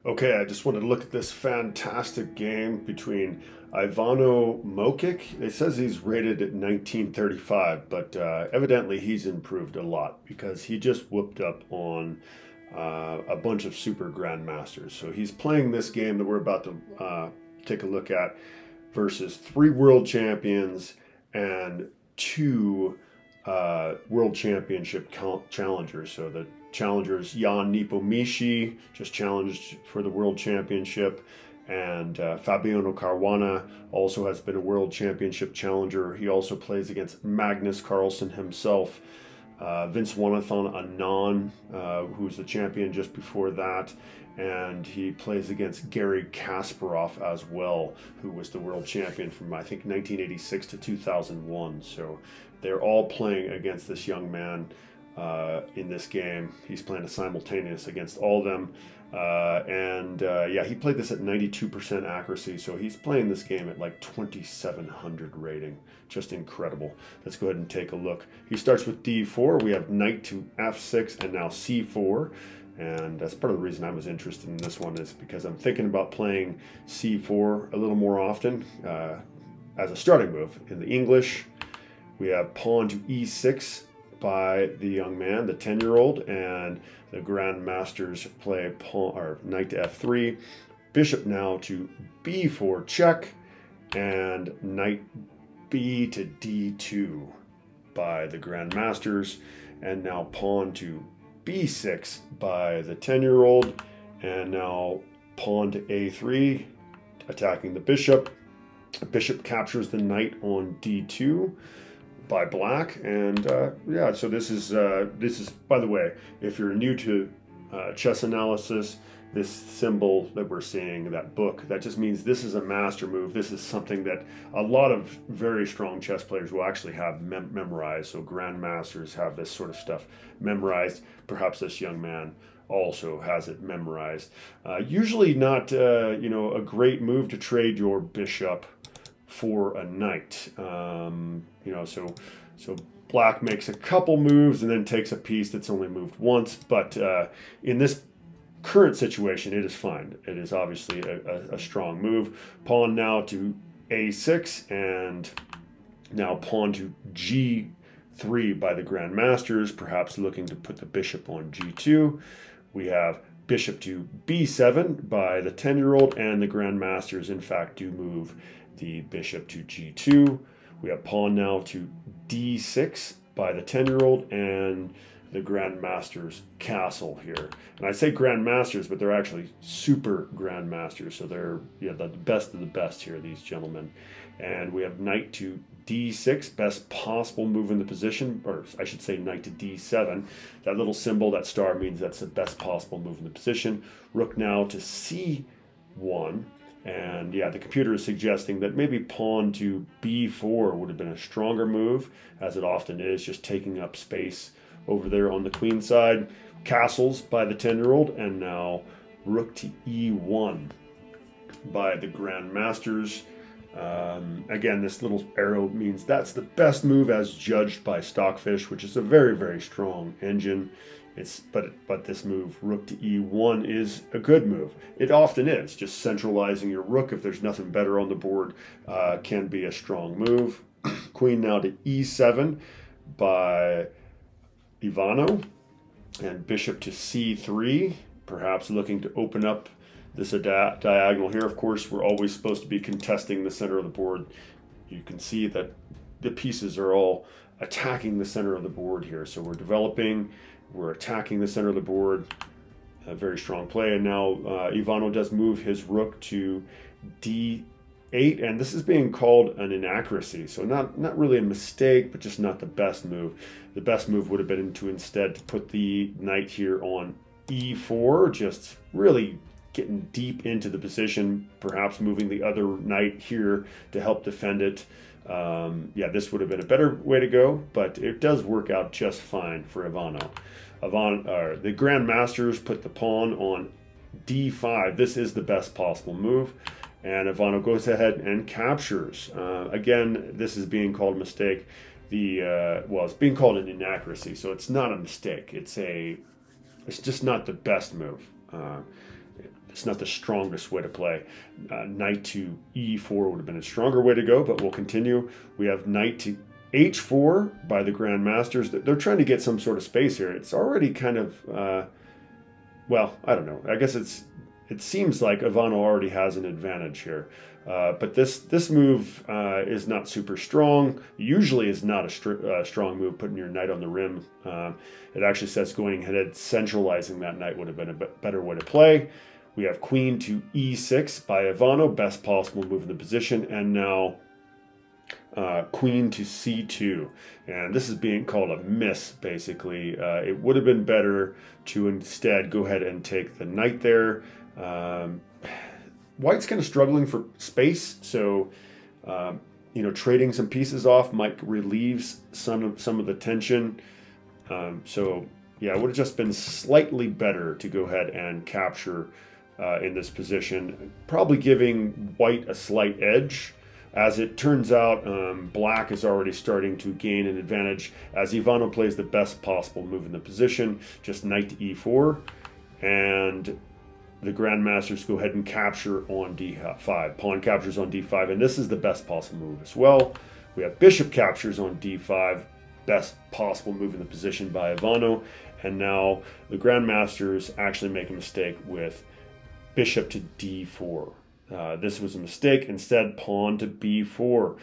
Okay, I just wanted to look at this fantastic game between Ivano Mocic. It says he's rated at 1935, but evidently he's improved a lot because he just whooped up on a bunch of Super Grandmasters. So he's playing this game that we're about to take a look at versus 3 world champions and 2 world championship challengers. So the challengers, Jan Nepomniachtchi, just challenged for the world championship, and Fabiano Caruana also has been a world championship challenger. He also plays against Magnus Carlsen himself, Vince Wanathan Anand, who's the champion just before that, and he plays against Gary Kasparov as well, who was the world champion from I think 1986 to 2001. So they're all playing against this young man in this game. He's playing a simultaneous against all of them, yeah, he played this at 92% accuracy, so he's playing this game at like 2700 rating. Just incredible. Let's go ahead and take a look. He starts with d4. We have knight to f6 and now c4, and that's part of the reason I was interested in this one, is because I'm thinking about playing c4 a little more often as a starting move. In the English, we have pawn to e6 by the young man, the 10-year-old, and the Grandmasters play pawn or knight to f3, bishop now to b4 check, and knight b to d2 by the Grandmasters, and now pawn to b6 by the 10-year-old, and now pawn to a3, attacking the bishop. The bishop captures the knight on d2 by black, and yeah, so this is by the way, if you're new to chess analysis, this symbol that we're seeing, that book, that just means this is a master move. This is something that a lot of very strong chess players will actually have memorized. So grandmasters have this sort of stuff memorized. Perhaps this young man also has it memorized. Usually not you know, a great move to trade your bishop for a knight. You know, so black makes a couple moves and then takes a piece that's only moved once, but in this current situation it is fine. It is obviously a strong move. Pawn now to a6, and now pawn to g3 by the Grandmasters, perhaps looking to put the bishop on g2. We have bishop to b7 by the 10-year-old, and the Grandmasters in fact do move the bishop to g2. We have pawn now to d6 by the 10-year-old, and the Grandmasters castle here. And I say Grandmasters, but they're actually Super Grandmasters, so they're, yeah, the best of the best here, these gentlemen. And we have knight to d6, best possible move in the position, or I should say knight to d7. That little symbol, that star, means that's the best possible move in the position. Rook now to c1. And yeah, the computer is suggesting that maybe pawn to b4 would have been a stronger move, as it often is, just taking up space over there on the queen side. Castles by the 10-year-old, and now rook to e1 by the Grandmasters. Again, this little arrow means that's the best move as judged by Stockfish, which is a very, very strong engine. But this move, rook to e1, is a good move. It often is. Just centralizing your rook, if there's nothing better on the board, can be a strong move. Queen now to e7 by Ivano, and bishop to c3, perhaps looking to open up this diagonal here. Of course, we're always supposed to be contesting the center of the board. You can see that the pieces are all attacking the center of the board here. So we're developing, we're attacking the center of the board. A very strong play. And now Ivano does move his rook to d8, and this is being called an inaccuracy. So not really a mistake, but just not the best move. The best move would have been to instead put the knight here on e4, just really getting deep into the position, perhaps moving the other knight here to help defend it. Yeah, this would have been a better way to go, but it does work out just fine for Ivano. The Grandmasters put the pawn on d5. This is the best possible move, and Ivano goes ahead and captures. Again, this is being called a mistake. Well, it's being called an inaccuracy, so it's not a mistake. It's just not the best move. it's not the strongest way to play. Knight to e4 would have been a stronger way to go, but we'll continue. We have knight to h4 by the Grandmasters. They're trying to get some sort of space here. It's already kind of, well, I don't know. I guess it seems like Ivano already has an advantage here. But this move is not super strong. Usually is not a strong move, putting your knight on the rim. It actually says going ahead, centralizing that knight would have been a better way to play. We have queen to e6 by Ivano, best possible move in the position. And now queen to c2. And this is being called a miss, basically. It would have been better to instead go ahead and take the knight there. White's kind of struggling for space, so you know, trading some pieces off might relieve some of the tension. So yeah, it would have just been slightly better to go ahead and capture in this position, probably giving white a slight edge. As it turns out, black is already starting to gain an advantage as Ivano plays the best possible move in the position, just knight to e4, and the Grandmasters go ahead and capture on d5. Pawn captures on d5, and this is the best possible move as well. We have bishop captures on d5, best possible move in the position by Ivano, and now the Grandmasters actually make a mistake with bishop to d4. This was a mistake. Instead, pawn to b4.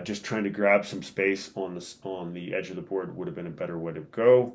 Just trying to grab some space on the edge of the board would have been a better way to go.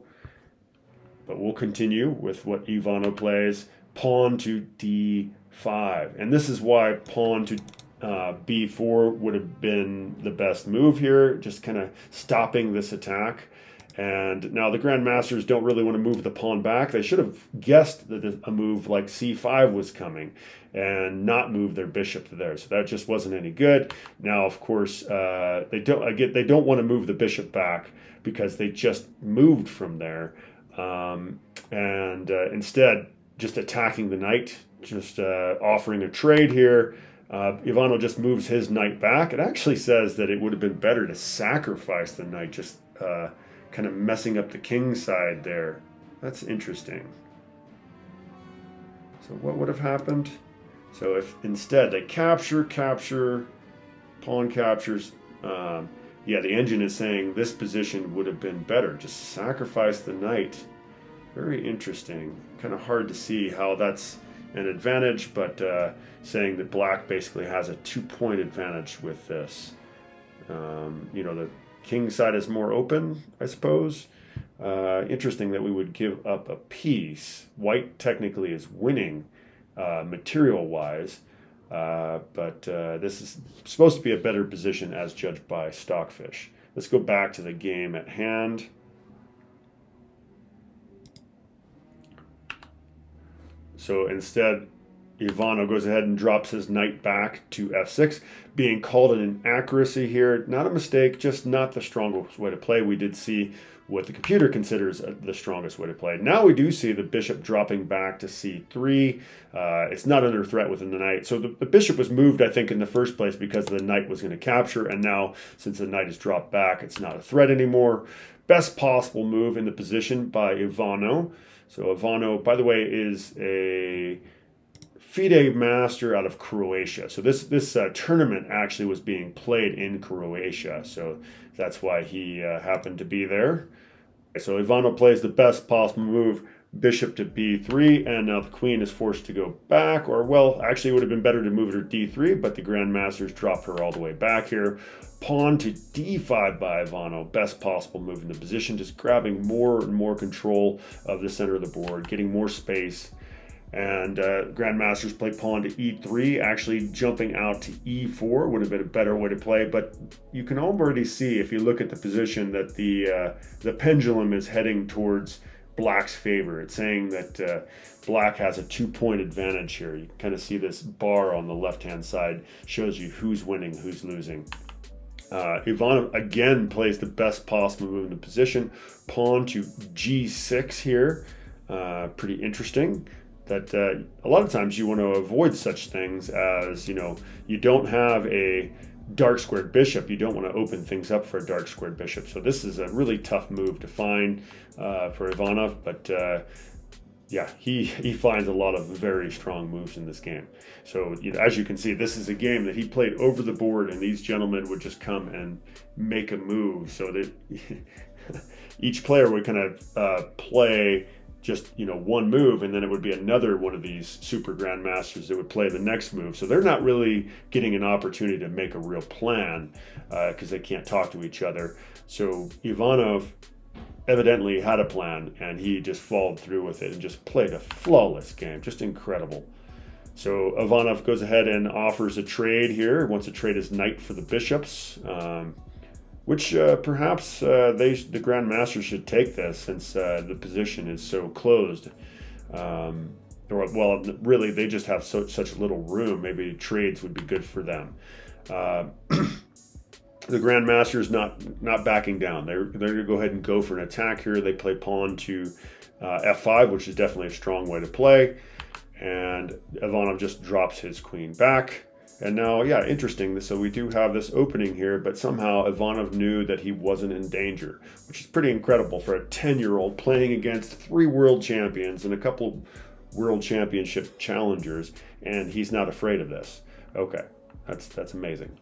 But we'll continue with what Ivano plays. Pawn to d5. And this is why pawn to b4 would have been the best move here, just kind of stopping this attack. And now the Grandmasters don't really want to move the pawn back. They should have guessed that a move like c5 was coming and not move their bishop to there. So that just wasn't any good. Now, of course, they don't want to move the bishop back because they just moved from there. Instead, just attacking the knight, just offering a trade here. Ivano just moves his knight back. It actually says that it would have been better to sacrifice the knight, just kind of messing up the king side there. That's interesting. So what would have happened? So if instead they capture, pawn captures, yeah, the engine is saying this position would have been better. Just sacrifice the knight. Very interesting. Kind of hard to see how that's an advantage, but saying that black basically has a 2-point advantage with this. You know, the king side is more open, I suppose. Interesting that we would give up a piece. White technically is winning material-wise, but this is supposed to be a better position as judged by Stockfish. Let's go back to the game at hand. So instead, Ivano goes ahead and drops his knight back to f6, being called an inaccuracy here. Not a mistake, just not the strongest way to play. We did see what the computer considers the strongest way to play. Now we do see the bishop dropping back to c3. It's not under threat with the knight. So the bishop was moved, I think, in the first place because the knight was going to capture. And now, since the knight is dropped back, it's not a threat anymore. Best possible move in the position by Ivano. So Ivano, by the way, is a FIDE master out of Croatia. So this tournament actually was being played in Croatia. So that's why he happened to be there. So Ivano plays the best possible move, bishop to b3, and now the queen is forced to go back. Or, well, actually it would have been better to move her to d3, but the Grandmasters drop her all the way back here. Pawn to d5 by Ivano, best possible move in the position, just grabbing more and more control of the center of the board, getting more space. And Grandmasters play pawn to e3, actually jumping out to e4 would have been a better way to play. But you can already see, if you look at the position, that the pendulum is heading towards black's favor. It's saying that black has a 2-point advantage here. You can kind of see this bar on the left-hand side shows you who's winning, who's losing. Ivano again plays the best possible move in the position. Pawn to g6 here. Pretty interesting. That a lot of times you want to avoid such things as, you know, you don't have a dark squared bishop. You don't want to open things up for a dark squared bishop. So this is a really tough move to find for Ivano. But yeah, he finds a lot of very strong moves in this game. So as you can see, this is a game that he played over the board, and these gentlemen would just come and make a move. So that each player would kind of play just one move, and then it would be another one of these Super Grandmasters that would play the next move. So they're not really getting an opportunity to make a real plan because they can't talk to each other. So Ivanov evidently had a plan, and he just followed through with it and just played a flawless game. Just incredible. So Ivanov goes ahead and offers a trade here. Wants to trade his knight for the bishops, which perhaps the Grandmaster should take this, since the position is so closed. Well, really, they just have such little room. Maybe trades would be good for them. The Grandmaster is not backing down. They're going to go ahead and go for an attack here. They play pawn to f5, which is definitely a strong way to play. And Ivanov just drops his queen back. And now, yeah, interesting. So we do have this opening here, but somehow Ivanov knew that he wasn't in danger, which is pretty incredible for a 10-year-old playing against 3 world champions and a couple world championship challengers, and he's not afraid of this. Okay, that's amazing.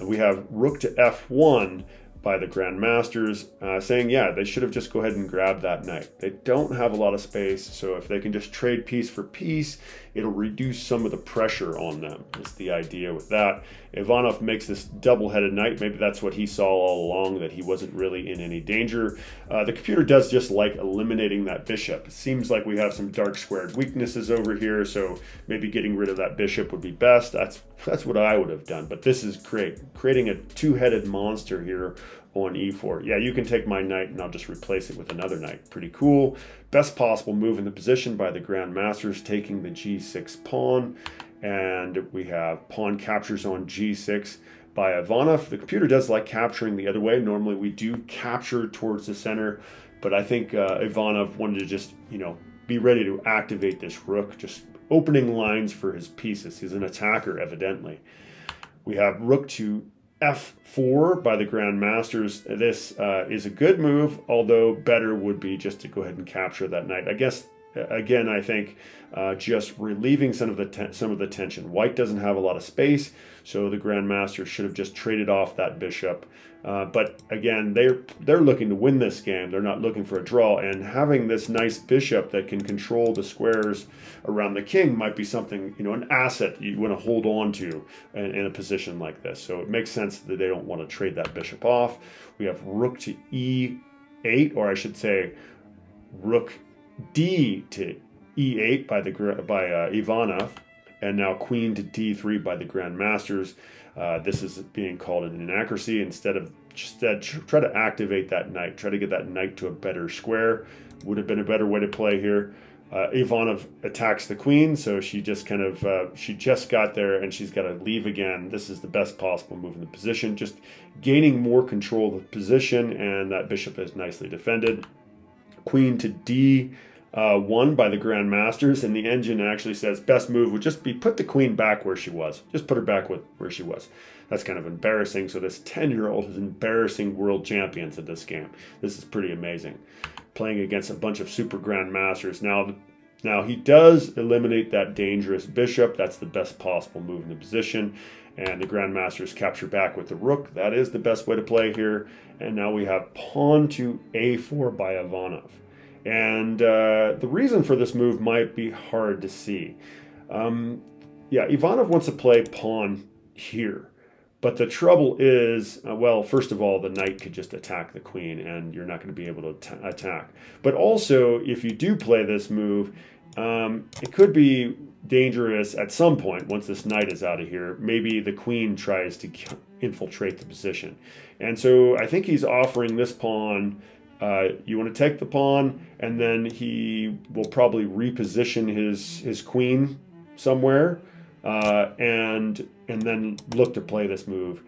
We have rook to f1 by the Grandmasters, saying, yeah, they should have just go ahead and grabbed that knight. They don't have a lot of space, so if they can just trade piece for piece, it'll reduce some of the pressure on them. That's the idea with that. Ivanov makes this double-headed knight. Maybe that's what he saw all along, that he wasn't really in any danger. The computer does just like eliminating that bishop. It seems like we have some dark squared weaknesses over here, so maybe getting rid of that bishop would be best. That's what I would have done, but this is great. Creating a two-headed monster here on e4. Yeah, you can take my knight and I'll just replace it with another knight. Pretty cool. Best possible move in the position by the Grandmasters, taking the g6 pawn. And we have pawn captures on g6 by Ivanov. The computer does like capturing the other way. Normally we do capture towards the center, but I think Ivanov wanted to just, be ready to activate this rook, just opening lines for his pieces. He's an attacker, evidently. We have rook to f4 by the Grandmasters. This is a good move, although better would be just to go ahead and capture that knight. I guess, again, I think just relieving some of the tension. White doesn't have a lot of space, so the Grandmaster should have just traded off that bishop. But again, they're looking to win this game. They're not looking for a draw, and having this nice bishop that can control the squares around the king might be something, an asset you want to hold on to in a position like this. So it makes sense that they don't want to trade that bishop off. We have rook to e8, or I should say rook d to e8 by Ivanov, and now queen to d3 by the Grandmasters. This is being called an inaccuracy. Instead, try to activate that knight. Try to get that knight to a better square. Would have been a better way to play here. Ivanov attacks the queen, so she just she just got there and she's got to leave again. This is the best possible move in the position, just gaining more control of the position, and that bishop is nicely defended. Queen to d1 by the Grandmasters, and the engine actually says best move would just be put the queen back where she was. Just put her back where she was. That's kind of embarrassing. So this 10-year-old is embarrassing world champions at this game. This is pretty amazing. Playing against a bunch of Super Grandmasters. Now he does eliminate that dangerous bishop. That's the best possible move in the position. And the Grandmasters capture back with the rook. That is the best way to play here. And now we have pawn to a4 by Ivanov. And the reason for this move might be hard to see. Yeah, Ivanov wants to play pawn here. But the trouble is, well, first of all, the knight could just attack the queen, and you're not going to be able to attack. But also, if you do play this move, it could be dangerous at some point once this knight is out of here. Maybe the queen tries to infiltrate the position. And so I think he's offering this pawn. You want to take the pawn, and then he will probably reposition his queen somewhere, and then look to play this move,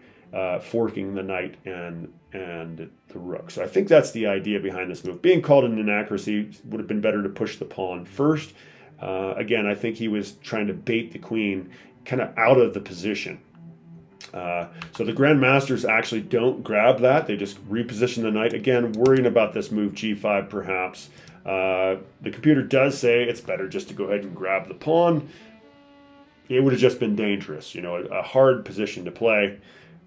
forking the knight and the rook. So I think that's the idea behind this move. Being called an inaccuracy, would have been better to push the pawn first. Again, I think he was trying to bait the queen kind of out of the position. So the Grandmasters actually don't grab that. They just reposition the knight. Again, worrying about this move g5 perhaps. The computer does say it's better just to go ahead and grab the pawn. It would have just been dangerous, you know, a hard position to play.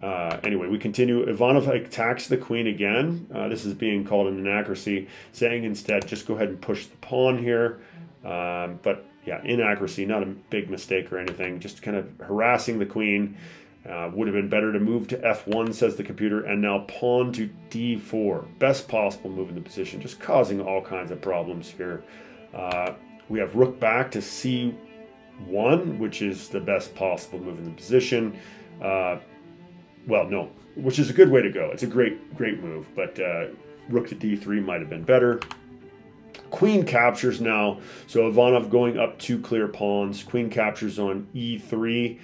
Anyway, we continue. Ivanov attacks the queen again. This is being called an inaccuracy, saying instead just go ahead and push the pawn here. But yeah, inaccuracy, not a big mistake or anything, just kind of harassing the queen. Would have been better to move to f1, says the computer, and now pawn to d4. Best possible move in the position, just causing all kinds of problems here. We have rook back to c1, which is the best possible move in the position. Well, no, which is a good way to go. It's a great move, but rook to d3 might have been better. Queen captures now, so Ivanov going up 2 clear pawns. Queen captures on e3.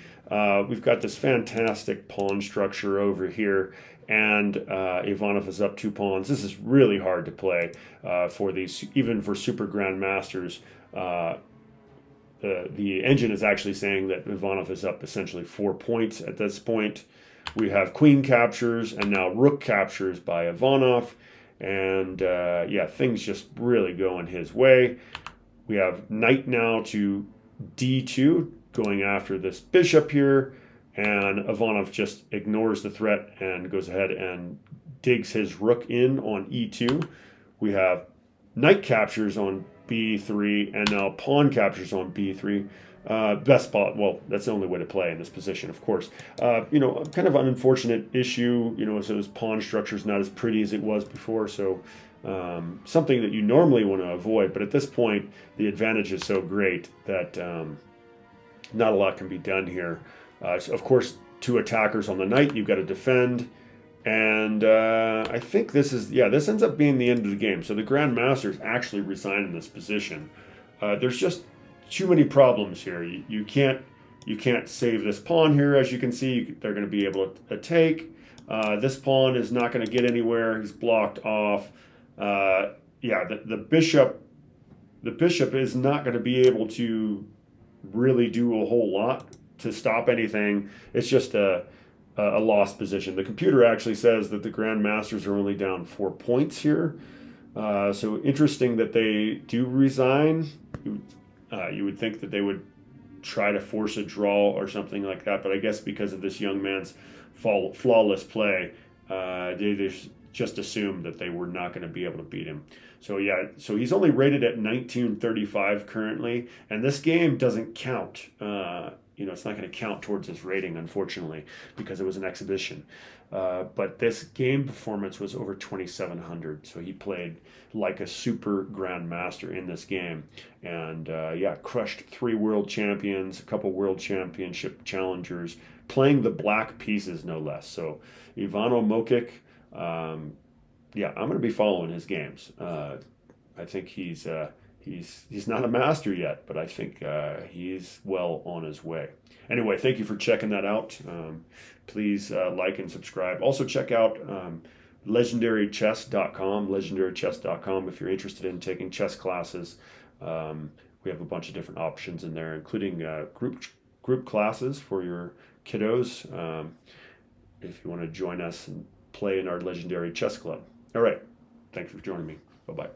We've got this fantastic pawn structure over here, and Ivanov is up 2 pawns. This is really hard to play for these, even for Super Grandmasters. The engine is actually saying that Ivanov is up essentially 4 points at this point. We have queen captures and now rook captures by Ivanov. And yeah, things just really going his way. We have knight now to d2, going after this bishop here. And Ivanov just ignores the threat and goes ahead and digs his rook in on e2. We have knight captures on b3 and now pawn captures on b3. Best spot, well, that's the only way to play in this position, of course. You know, kind of an unfortunate issue, you know, so his pawn structure is not as pretty as it was before, so something that you normally want to avoid, but at this point, the advantage is so great that not a lot can be done here. So of course, 2 attackers on the knight, you've got to defend, and I think this is, yeah, this ends up being the end of the game. So the Grandmasters actually resign in this position. There's just too many problems here. You can't save this pawn here, as you can see. They're going to be able to take. This pawn is not going to get anywhere. He's blocked off. Yeah, the bishop is not going to be able to really do a whole lot to stop anything. It's just a lost position. The computer actually says that the Grandmasters are only down 4 points here. So interesting that they do resign. You would think that they would try to force a draw or something like that, but I guess because of this young man's flawless play, they just assumed that they were not going to be able to beat him. So yeah, so he's only rated at 1935 currently, and this game doesn't count. You know, it's not going to count towards his rating, unfortunately, because it was an exhibition. But this game performance was over 2,700, so he played like a super grandmaster in this game. And yeah, crushed 3 world champions, a couple world championship challengers, playing the black pieces, no less. So Ivano Mocic, yeah, I'm going to be following his games. I think he's not a master yet, but I think he's well on his way. Anyway, thank you for checking that out. Please like and subscribe. Also check out legendarychess.com if you're interested in taking chess classes. We have a bunch of different options in there, including group classes for your kiddos, if you want to join us and play in our legendary chess club. All right. Thanks for joining me. Bye-bye.